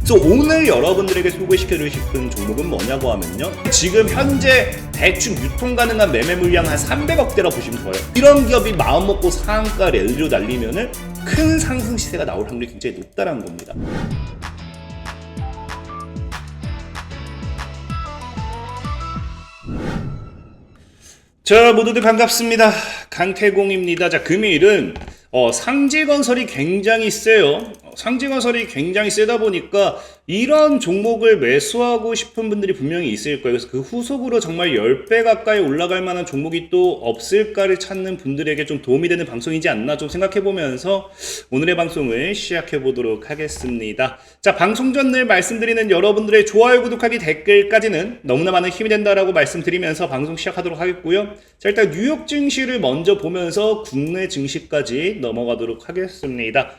그래서 오늘 여러분들에게 소개시켜드리고 싶은 종목은 뭐냐고 하면요, 지금 현재 대충 유통 가능한 매매 물량 한 300억대라 보시면 좋아요. 이런 기업이 마음먹고 상한가 랠리로 날리면은 큰 상승 시세가 나올 확률이 굉장히 높다는 겁니다. 자, 모두들 반갑습니다. 강태공입니다. 자, 금요일은 상지건설이 굉장히 세요. 상지건설이 굉장히 세다 보니까 이런 종목을 매수하고 싶은 분들이 분명히 있을 거예요. 그래서 그 후속으로 정말 10배 가까이 올라갈 만한 종목이 또 없을까를 찾는 분들에게 좀 도움이 되는 방송이지 않나 좀 생각해보면서 오늘의 방송을 시작해보도록 하겠습니다. 자, 방송 전 늘 말씀드리는 여러분들의 좋아요, 구독하기, 댓글까지는 너무나 많은 힘이 된다라고 말씀드리면서 방송 시작하도록 하겠고요. 자, 일단 뉴욕 증시를 먼저 보면서 국내 증시까지 넘어가도록 하겠습니다.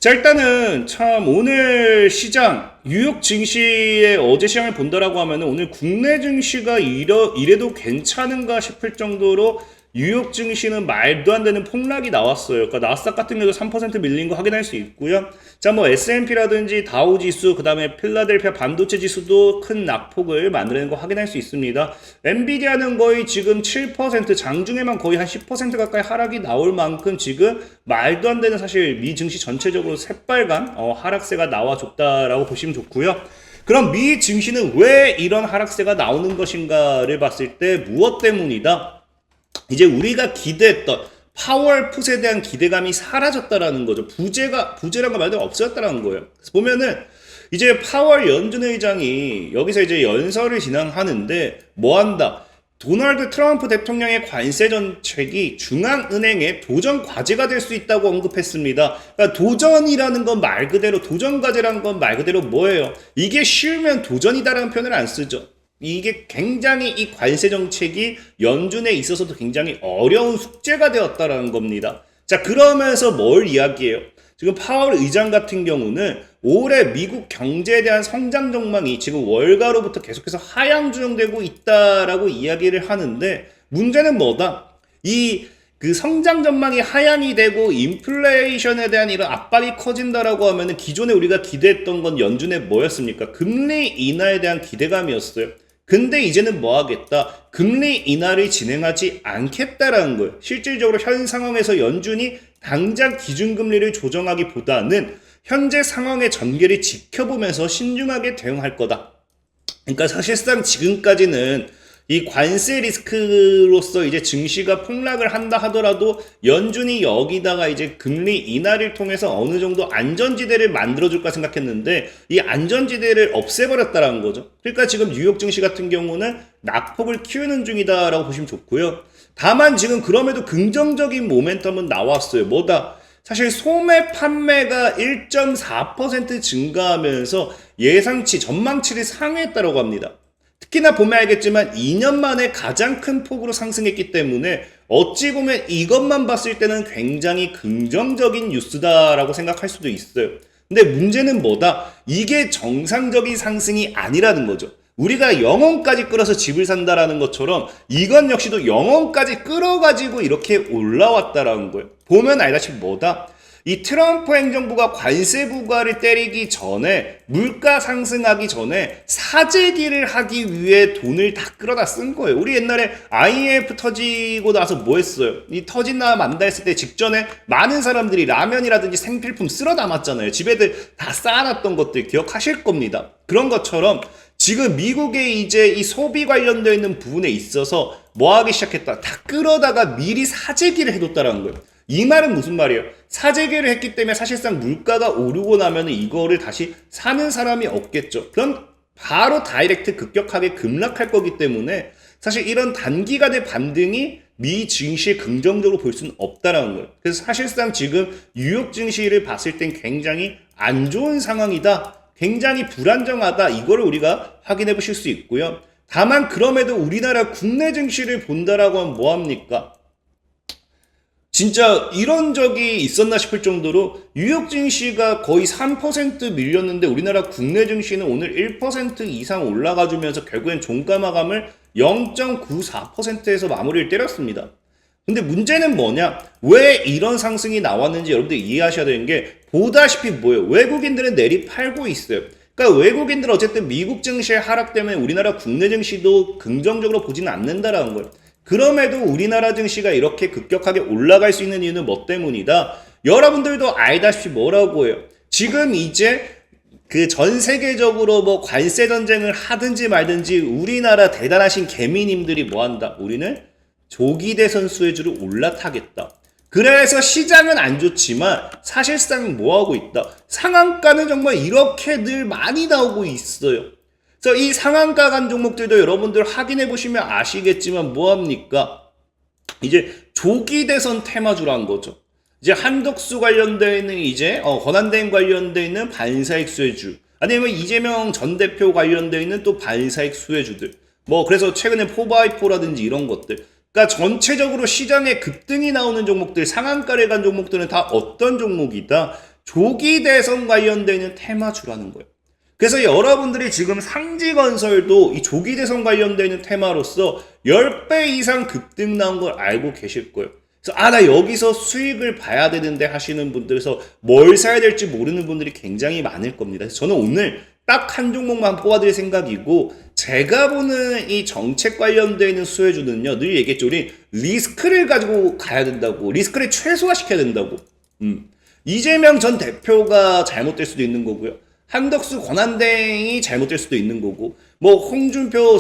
자, 일단은 참 오늘 시장 뉴욕 증시의 어제 시장을 본다라고 하면 오늘 국내 증시가 이래도 괜찮은가 싶을 정도로 뉴욕 증시는 말도 안 되는 폭락이 나왔어요. 그러니까 나스닥 같은 경우도 3% 밀린 거 확인할 수 있고요. 자, 뭐 S&P라든지 다우 지수, 그 다음에 필라델피아 반도체 지수도 큰 낙폭을 만드는 거 확인할 수 있습니다. 엔비디아는 거의 지금 7%, 장중에만 거의 한 10% 가까이 하락이 나올 만큼 지금 말도 안 되는 사실 미 증시 전체적으로 새빨간 하락세가 나와줬다라고 보시면 좋고요. 그럼 미 증시는 왜 이런 하락세가 나오는 것인가를 봤을 때 무엇 때문이다? 이제 우리가 기대했던 파월 풋에 대한 기대감이 사라졌다라는 거죠. 부재란 거 말도 없어졌다라는 거예요. 그래서 보면은 이제 파월 연준 의장이 여기서 이제 연설을 진행하는데 뭐 한다? 도널드 트럼프 대통령의 관세 정책이 중앙은행의 도전 과제가 될 수 있다고 언급했습니다. 그러니까 도전이라는 건 말 그대로, 도전 과제라는 건 말 그대로 뭐예요? 이게 쉬우면 도전이다라는 표현을 안 쓰죠. 이게 굉장히 이 관세 정책이 연준에 있어서도 굉장히 어려운 숙제가 되었다라는 겁니다. 자, 그러면서 뭘 이야기해요? 지금 파월 의장 같은 경우는 올해 미국 경제에 대한 성장 전망이 지금 월가로부터 계속해서 하향 조정되고 있다라고 이야기를 하는데, 문제는 뭐다? 그 성장 전망이 하향이 되고 인플레이션에 대한 이런 압박이 커진다라고 하면은 기존에 우리가 기대했던 건 연준의 뭐였습니까? 금리 인하에 대한 기대감이었어요. 근데 이제는 뭐 하겠다? 금리 인하를 진행하지 않겠다라는 거예요. 실질적으로 현 상황에서 연준이 당장 기준금리를 조정하기보다는 현재 상황의 전개를 지켜보면서 신중하게 대응할 거다. 그러니까 사실상 지금까지는 이 관세 리스크로서 이제 증시가 폭락을 한다 하더라도 연준이 여기다가 이제 금리 인하를 통해서 어느 정도 안전지대를 만들어줄까 생각했는데 이 안전지대를 없애버렸다라는 거죠. 그러니까 지금 뉴욕 증시 같은 경우는 낙폭을 키우는 중이다라고 보시면 좋고요. 다만 지금 그럼에도 긍정적인 모멘텀은 나왔어요. 뭐다? 사실 소매 판매가 1.4% 증가하면서 예상치, 전망치를 상회했다고 합니다. 특히나 보면 알겠지만 2년 만에 가장 큰 폭으로 상승했기 때문에 어찌 보면 이것만 봤을 때는 굉장히 긍정적인 뉴스다라고 생각할 수도 있어요. 근데 문제는 뭐다? 이게 정상적인 상승이 아니라는 거죠. 우리가 영혼까지 끌어서 집을 산다라는 것처럼 이건 역시도 영혼까지 끌어가지고 이렇게 올라왔다라는 거예요. 보면 알다시피 뭐다? 이 트럼프 행정부가 관세 부과를 때리기 전에, 물가 상승하기 전에 사재기를 하기 위해 돈을 다 끌어다 쓴 거예요. 우리 옛날에 IMF 터지고 나서 뭐 했어요? 이 터진다 만다 했을 때 직전에 많은 사람들이 라면이라든지 생필품 쓸어 담았잖아요. 집에들 다 쌓아놨던 것들 기억하실 겁니다. 그런 것처럼 지금 미국에 이제 이 소비 관련되어 있는 부분에 있어서 뭐 하기 시작했다? 다 끌어다가 미리 사재기를 해뒀다라는 거예요. 이 말은 무슨 말이에요? 사재기를 했기 때문에 사실상 물가가 오르고 나면 이거를 다시 사는 사람이 없겠죠. 그럼 바로 다이렉트 급격하게 급락할 거기 때문에 사실 이런 단기간의 반등이 미 증시에 긍정적으로 볼 수는 없다라는 거예요. 그래서 사실상 지금 뉴욕 증시를 봤을 땐 굉장히 안 좋은 상황이다. 굉장히 불안정하다. 이거를 우리가 확인해 보실 수 있고요. 다만 그럼에도 우리나라 국내 증시를 본다라고 하면 뭐합니까? 진짜 이런 적이 있었나 싶을 정도로 뉴욕 증시가 거의 3% 밀렸는데 우리나라 국내 증시는 오늘 1% 이상 올라가주면서 결국엔 종가 마감을 0.94%에서 마무리를 때렸습니다. 근데 문제는 뭐냐? 왜 이런 상승이 나왔는지 여러분들 이해하셔야 되는 게, 보다시피 뭐예요? 외국인들은 내리 팔고 있어요. 그러니까 외국인들은 어쨌든 미국 증시의 하락 때문에 우리나라 국내 증시도 긍정적으로 보지는 않는다라는 거예요. 그럼에도 우리나라 증시가 이렇게 급격하게 올라갈 수 있는 이유는 뭐 때문이다? 여러분들도 알다시피 뭐라고 해요? 지금 이제 그 전 세계적으로 뭐 관세 전쟁을 하든지 말든지 우리나라 대단하신 개미님들이 뭐 한다? 우리는 조기 대선 수혜주를 올라타겠다. 그래서 시장은 안 좋지만 사실상 뭐 하고 있다? 상한가는 정말 이렇게 늘 많이 나오고 있어요. 그래서 이 상한가 간 종목들도 여러분들 확인해 보시면 아시겠지만 뭐 합니까? 이제 조기 대선 테마주란 거죠. 이제 한덕수 관련되어 있는 이제 권한대행 관련되어 있는 반사익 수혜주, 아니면 이재명 전 대표 관련되어 있는 또 반사익 수혜주들, 뭐 그래서 최근에 포바이포라든지 이런 것들, 그러니까 전체적으로 시장에 급등이 나오는 종목들, 상한가를 간 종목들은 다 어떤 종목이다? 조기 대선 관련되어 있는 테마주라는 거예요. 그래서 여러분들이 지금 상지건설도 이 조기 대선 관련되어 있는 테마로서 10배 이상 급등 나온 걸 알고 계실 거예요. 그래서 나 여기서 수익을 봐야 되는데 하시는 분들에서 뭘 사야 될지 모르는 분들이 굉장히 많을 겁니다. 그래서 저는 오늘 딱 한 종목만 뽑아드릴 생각이고, 제가 보는 이 정책 관련되어 있는 수혜주는요, 늘 얘기했죠. 우리 리스크를 가지고 가야 된다고, 리스크를 최소화시켜야 된다고. 이재명 전 대표가 잘못될 수도 있는 거고요, 한덕수 권한대행이 잘못될 수도 있는 거고, 뭐 홍준표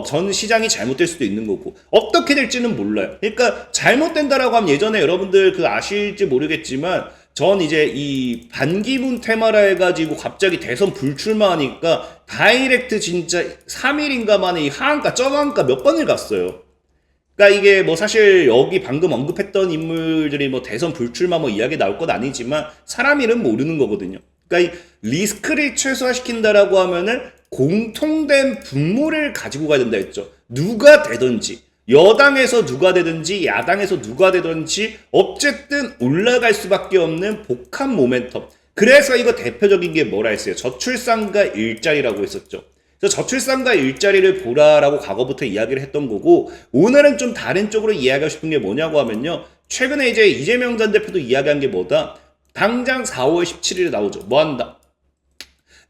전 시장이 잘못될 수도 있는 거고, 어떻게 될지는 몰라요. 그러니까 잘못된다라고 하면 예전에 여러분들 그 아실지 모르겠지만 전 이제 이 반기문 테마라 해가지고 갑자기 대선 불출마하니까 다이렉트 진짜 3일인가 만에 이 하한가 저하한가 몇 번을 갔어요. 그러니까 이게 뭐 사실 여기 방금 언급했던 인물들이 뭐 대선 불출마 뭐 이야기 나올 건 아니지만 사람 이름 모르는 거거든요. 그러니까 이 리스크를 최소화시킨다라고 하면은 공통된 분모를 가지고 가야 된다 했죠. 누가 되든지, 여당에서 누가 되든지 야당에서 누가 되든지 어쨌든 올라갈 수밖에 없는 복합 모멘텀. 그래서 이거 대표적인 게 뭐라 했어요? 저출산과 일자리라고 했었죠. 그래서 저출산과 일자리를 보라라고 과거부터 이야기를 했던 거고, 오늘은 좀 다른 쪽으로 이야기하고 싶은 게 뭐냐고 하면요, 최근에 이제 이재명 전 대표도 이야기한 게 뭐다? 당장 4월 17일에 나오죠. 뭐 한다?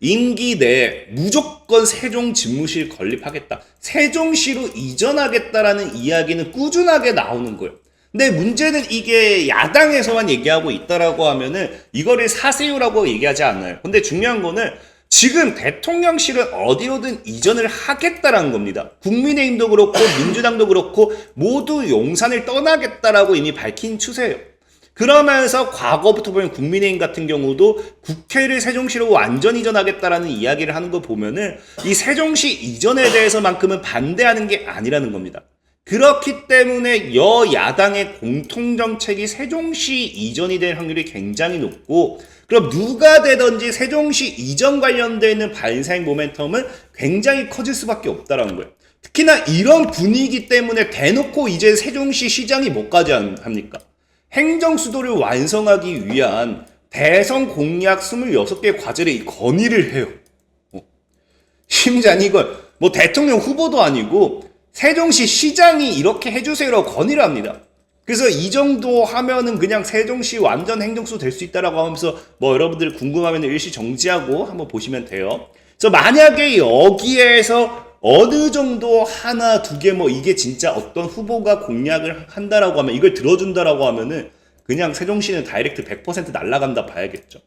임기 내에 무조건 세종 집무실 건립하겠다, 세종시로 이전하겠다라는 이야기는 꾸준하게 나오는 거예요. 근데 문제는 이게 야당에서만 얘기하고 있다라고 하면은 이거를 사세요라고 얘기하지 않아요. 근데 중요한 거는 지금 대통령실은 어디로든 이전을 하겠다라는 겁니다. 국민의힘도 그렇고 민주당도 그렇고 모두 용산을 떠나겠다라고 이미 밝힌 추세예요. 그러면서 과거부터 보면 국민의힘 같은 경우도 국회를 세종시로 완전 이전하겠다라는 이야기를 하는 거 보면은 이 세종시 이전에 대해서만큼은 반대하는 게 아니라는 겁니다. 그렇기 때문에 여야당의 공통정책이 세종시 이전이 될 확률이 굉장히 높고, 그럼 누가 되든지 세종시 이전 관련되어 있는 반사익 모멘텀은 굉장히 커질 수밖에 없다라는 거예요. 특히나 이런 분위기 때문에 대놓고 이제 세종시 시장이 뭐까지 합니까? 행정수도를 완성하기 위한 대선 공약 26개 과제를 건의를 해요. 심지어 이걸 뭐 대통령 후보도 아니고 세종시 시장이 이렇게 해주세요라고 건의를 합니다. 그래서 이 정도 하면은 그냥 세종시 완전 행정수도 될 수 있다라고 하면서 뭐 여러분들 궁금하면 일시 정지하고 한번 보시면 돼요. 그래서 만약에 여기에서 어느 정도 하나 두 개 뭐 이게 진짜 어떤 후보가 공약을 한다라고 하면, 이걸 들어준다라고 하면은 그냥 세종시는 다이렉트 100% 날아간다 봐야겠죠.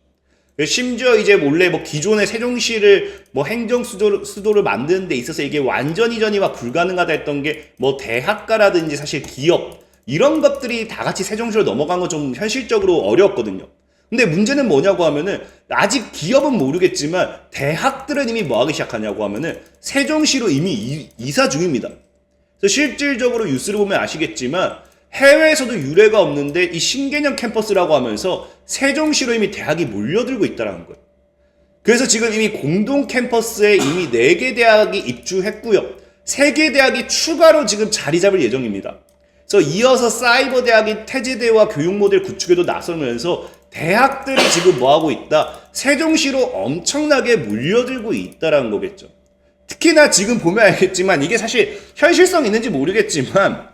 심지어 이제 몰래 뭐 기존의 세종시를 뭐 행정수도를 만드는 데 있어서 이게 완전 이전이와 불가능하다 했던 게 뭐 대학가라든지 사실 기업 이런 것들이 다 같이 세종시로 넘어간 건 좀 현실적으로 어려웠거든요. 근데 문제는 뭐냐고 하면은 아직 기업은 모르겠지만 대학들은 이미 뭐 하기 시작하냐고 하면은 세종시로 이미 이사 중입니다. 그래서 실질적으로 뉴스를 보면 아시겠지만 해외에서도 유례가 없는데 이 신개념 캠퍼스라고 하면서 세종시로 이미 대학이 몰려들고 있다는 거예요. 그래서 지금 이미 공동 캠퍼스에 이미 4개 대학이 입주했고요, 3개 대학이 추가로 지금 자리 잡을 예정입니다. 그래서 이어서 사이버 대학인 태제대와 교육 모델 구축에도 나서면서 대학들이 지금 뭐하고 있다? 세종시로 엄청나게 몰려들고 있다는 거겠죠. 특히나 지금 보면 알겠지만 이게 사실 현실성 있는지 모르겠지만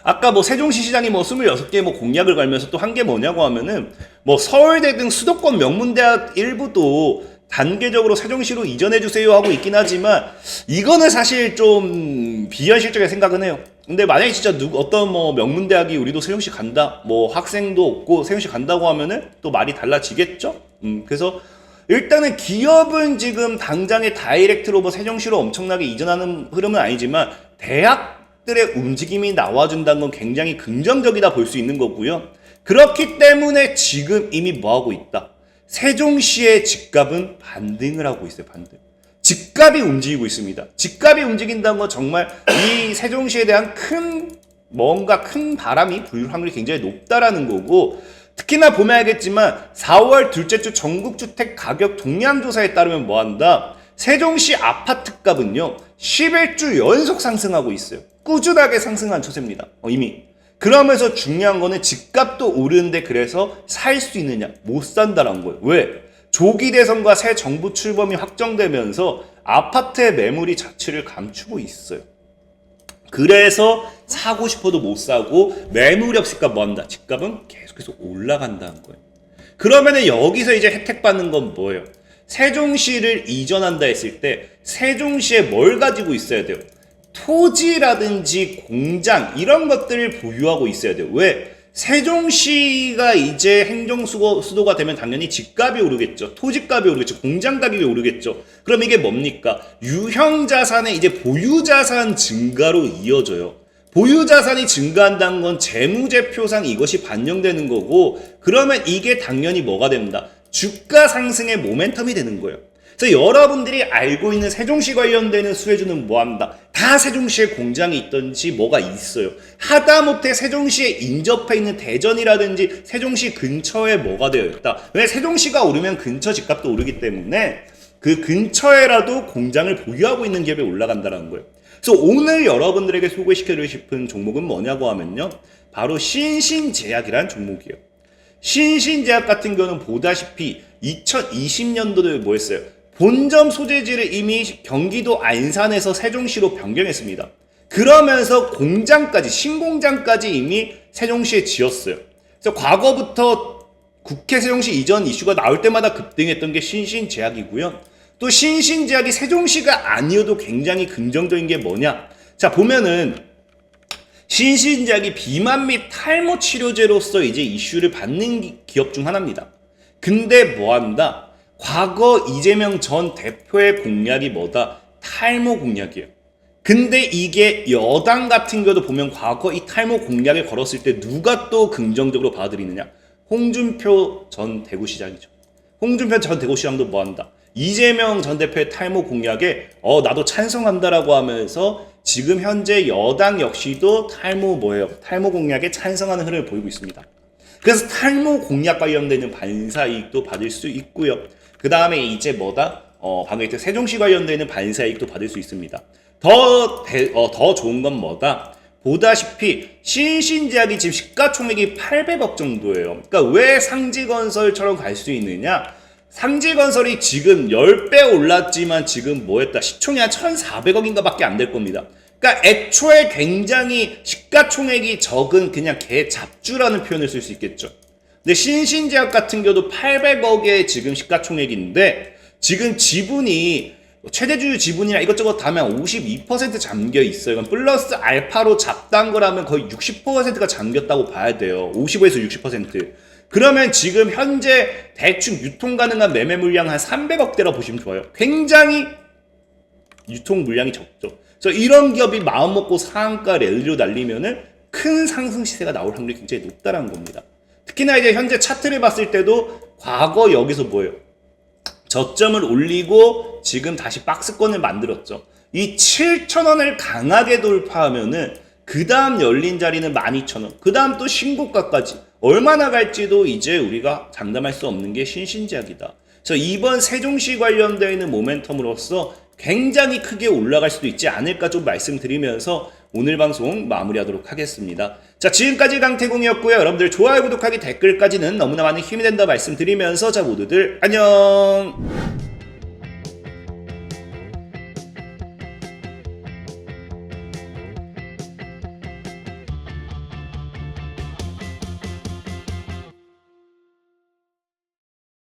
아까 뭐 세종시 시장이 뭐 26개 뭐 공약을 걸면서 또 한 게 뭐냐고 하면은 뭐 서울대 등 수도권 명문대학 일부도 단계적으로 세종시로 이전해주세요 하고 있긴 하지만 이거는 사실 좀 비현실적인 생각은 해요. 근데 만약에 진짜 어떤 뭐 명문대학이 우리도 세종시 간다, 뭐 학생도 없고 세종시 간다고 하면은 또 말이 달라지겠죠? 그래서 일단은 기업은 지금 당장의 다이렉트로 뭐 세종시로 엄청나게 이전하는 흐름은 아니지만 대학들의 움직임이 나와준다는 건 굉장히 긍정적이다 볼 수 있는 거고요. 그렇기 때문에 지금 이미 뭐하고 있다? 세종시의 집값은 반등을 하고 있어요. 반등. 집값이 움직이고 있습니다. 집값이 움직인다는 건 정말 이 세종시에 대한 뭔가 큰 바람이 불 확률이 굉장히 높다라는 거고, 특히나 보면 알겠지만 4월 둘째 주 전국주택 가격 동향조사에 따르면 뭐한다? 세종시 아파트값은요 11주 연속 상승하고 있어요. 꾸준하게 상승한 추세입니다. 이미. 그러면서 중요한 거는 집값도 오르는데 그래서 살 수 있느냐? 못 산다라는 거예요. 왜? 조기 대선과 새 정부 출범이 확정되면서 아파트의 매물이 자취를 감추고 있어요. 그래서 사고 싶어도 못 사고 매물이 없으니까 뭐한다? 집값은 계속해서 올라간다는 거예요. 그러면은 여기서 이제 혜택 받는 건 뭐예요? 세종시를 이전한다 했을 때 세종시에 뭘 가지고 있어야 돼요? 토지라든지 공장 이런 것들을 보유하고 있어야 돼요. 왜? 세종시가 이제 행정수도가 되면 당연히 집값이 오르겠죠. 토지값이 오르겠죠. 공장 가격이 오르겠죠. 그럼 이게 뭡니까? 유형자산의 이제 보유자산 증가로 이어져요. 보유자산이 증가한다는 건 재무제표상 이것이 반영되는 거고, 그러면 이게 당연히 뭐가 됩니다? 주가 상승의 모멘텀이 되는 거예요. 그래서 여러분들이 알고 있는 세종시 관련되는 수혜주는 뭐한다? 다 세종시에 공장이 있든지 뭐가 있어요. 하다못해 세종시에 인접해 있는 대전이라든지 세종시 근처에 뭐가 되어 있다. 왜? 세종시가 오르면 근처 집값도 오르기 때문에 그 근처에라도 공장을 보유하고 있는 기업이 올라간다는 거예요. 그래서 오늘 여러분들에게 소개시켜드리고 싶은 종목은 뭐냐고 하면요, 바로 신신제약이라는 종목이에요. 신신제약 같은 경우는 보다시피 2020년도에 뭐 했어요? 본점 소재지를 이미 경기도 안산에서 세종시로 변경했습니다. 그러면서 공장까지, 신공장까지 이미 세종시에 지었어요. 그래서 과거부터 국회 세종시 이전 이슈가 나올 때마다 급등했던 게 신신제약이고요. 또 신신제약이 세종시가 아니어도 굉장히 긍정적인 게 뭐냐? 자, 보면은 신신제약이 비만 및 탈모 치료제로서 이제 이슈를 받는 기업 중 하나입니다. 근데 뭐한다? 과거 이재명 전 대표의 공약이 뭐다? 탈모 공약이에요. 근데 이게 여당 같은 경우도 보면 과거 이 탈모 공약을 걸었을 때 누가 또 긍정적으로 받아들이느냐? 홍준표 전 대구시장이죠. 홍준표 전 대구시장도 뭐한다? 이재명 전 대표의 탈모 공약에 나도 찬성한다라고 하면서 지금 현재 여당 역시도 탈모 공약에 찬성하는 흐름을 보이고 있습니다. 그래서 탈모 공약 관련되는 반사이익도 받을 수 있고요. 그 다음에 이제 방금 했던 세종시 관련되는 반사이익도 받을 수 있습니다. 더 좋은 건 뭐다? 보다시피 신신제약이 지금 시가총액이 800억 정도예요. 그러니까 왜 상지건설처럼 갈 수 있느냐? 상지건설이 지금 10배 올랐지만 지금 시총이 한 1,400억인가 밖에 안 될 겁니다. 그러니까 애초에 굉장히 시가총액이 적은 그냥 개 잡주라는 표현을 쓸 수 있겠죠. 근데 신신제약 같은 경우도 800억의 지금 시가총액인데 지금 지분이 최대주주 지분이나 이것저것 다 하면 52% 잠겨 있어요. 플러스 알파로 잡다한 거라면 거의 60%가 잠겼다고 봐야 돼요. 55에서 60%. 그러면 지금 현재 대충 유통 가능한 매매 물량 한 300억대라 보시면 좋아요. 굉장히 유통 물량이 적죠. 그래서 이런 기업이 마음먹고 상한가 랠리로 날리면은 큰 상승 시세가 나올 확률이 굉장히 높다는 겁니다. 특히나 이제 현재 차트를 봤을 때도 과거 여기서 저점을 올리고 지금 다시 박스권을 만들었죠. 이 7,000원을 강하게 돌파하면은 그 다음 열린 자리는 12,000원, 그 다음 또 신고가까지 얼마나 갈지도 이제 우리가 장담할 수 없는 게 신신제약이다. 그래서 이번 세종시 관련되어 있는 모멘텀으로서 굉장히 크게 올라갈 수도 있지 않을까 좀 말씀드리면서 오늘 방송 마무리하도록 하겠습니다. 자, 지금까지 강태공이었고요. 여러분들 좋아요, 구독하기, 댓글까지는 너무나 많은 힘이 된다 말씀드리면서 자, 모두들 안녕.